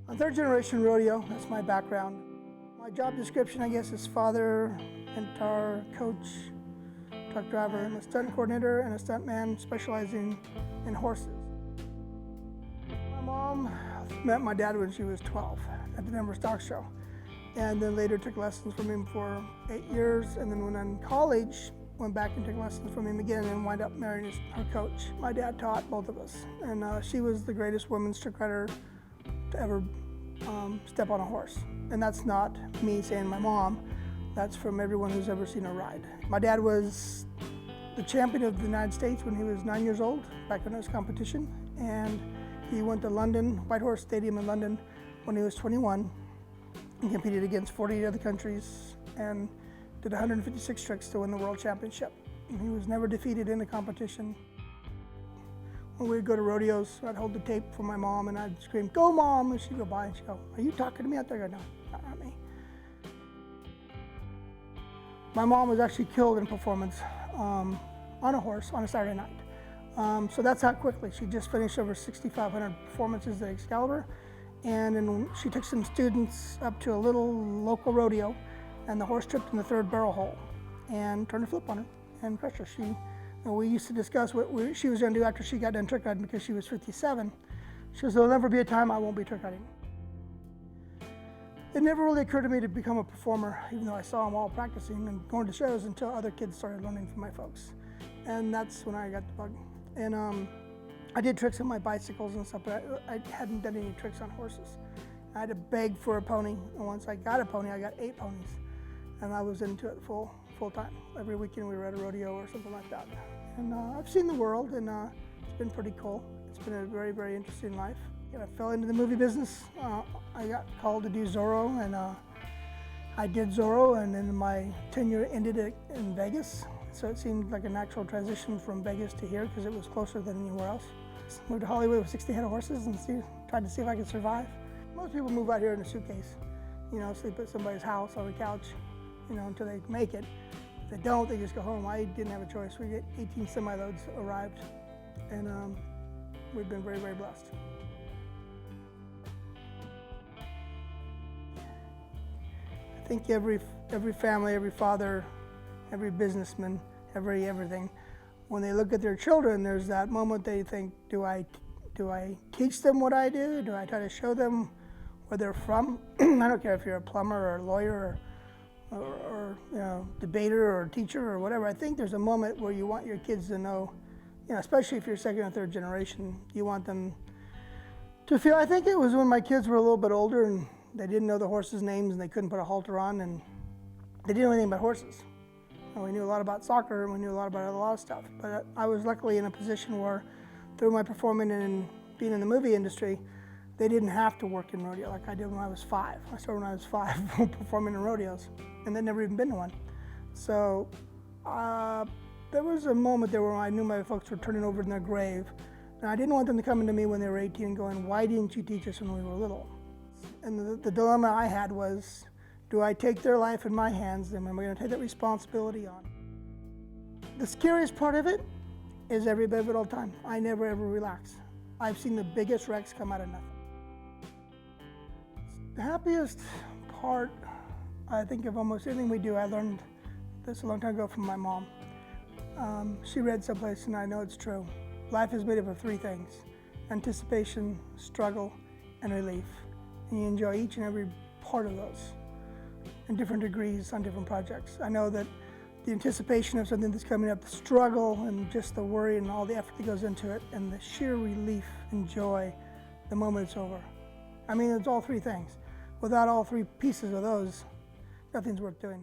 I'm third generation rodeo, that's my background. My job description, I guess, is father, mentor, coach, truck driver. I'm a stunt coordinator and a stuntman specializing in horses. My mom met my dad when she was 12 at the Denver Stock Show, and then later took lessons from him for 8 years, and then when I'm in college, went back and took lessons from him again and wound up marrying her coach. My dad taught both of us, and she was the greatest women's trick rider to ever step on a horse. And that's not me saying my mom, that's from everyone who's ever seen her ride. My dad was the champion of the United States when he was 9 years old, back in his competition, and he went to London, White Horse Stadium in London when he was 21 and competed against 48 other countries and did 156 tricks to win the world championship. And he was never defeated in a competition. When we'd go to rodeos, I'd hold the tape for my mom and I'd scream, "Go, Mom!" And she'd go by and she'd go, "Are you talking to me out there?" I go, "No, not me." My mom was actually killed in a performance on a horse on a Saturday night. So that's how quickly. She just finished over 6,500 performances at Excalibur, and then she took some students up to a little local rodeo, and the horse tripped in the third barrel hole and turned a flip on her and crushed her. We used to discuss what she was going to do after she got done trick riding because she was 57. She goes, "There'll never be a time I won't be trick riding." It never really occurred to me to become a performer, even though I saw them all practicing and going to shows, until other kids started learning from my folks. And that's when I got the bug. And I did tricks on my bicycles and stuff, but I hadn't done any tricks on horses. I had to beg for a pony, and once I got a pony, I got 8 ponies. And I was into it full time. Every weekend we were at a rodeo or something like that. And I've seen the world, and it's been pretty cool. It's been a very, very interesting life. I fell into the movie business. I got called to do Zorro, and I did Zorro, and then my tenure ended in Vegas. So it seemed like a natural transition from Vegas to here because it was closer than anywhere else. Moved to Hollywood with 60 head of horses and tried to see if I could survive. Most people move out here in a suitcase, sleep at somebody's house on the couch, until they make it. If they don't, they just go home. I didn't have a choice. We get 18 semi-loads arrived, and we've been very, very blessed. I think every family, every father, every businessman, everything, when they look at their children, there's that moment they think, do I teach them what I do? Do I try to show them where they're from? I don't care if you're a plumber or a lawyer or debater or teacher or whatever. I think there's a moment where you want your kids to know, especially if you're second or third generation, you want them to feel. I think it was when my kids were a little bit older and they didn't know the horses' names and they couldn't put a halter on, and they didn't know anything about horses. And we knew a lot about soccer and we knew a lot about a lot of stuff. But I was luckily in a position where, through my performing and being in the movie industry, they didn't have to work in rodeo like I did when I was 5. I started when I was 5 performing in rodeos, and they'd never even been to one. So there was a moment there where I knew my folks were turning over in their grave, and I didn't want them to come into me when they were 18 and going, "Why didn't you teach us when we were little?" And the dilemma I had was, do I take their life in my hands, and am I going to take that responsibility on? The scariest part of it is every bit of it all the time. I never ever relax. I've seen the biggest wrecks come out of nothing. The happiest part, I think, of almost anything we do, I learned this a long time ago from my mom. She read someplace, and I know it's true. Life is made up of 3 things: anticipation, struggle, and relief. And you enjoy each and every part of those in different degrees on different projects. I know that the anticipation of something that's coming up, the struggle and just the worry and all the effort that goes into it, and the sheer relief and joy the moment it's over. I mean, it's all 3 things. Without all 3 pieces of those, nothing's worth doing.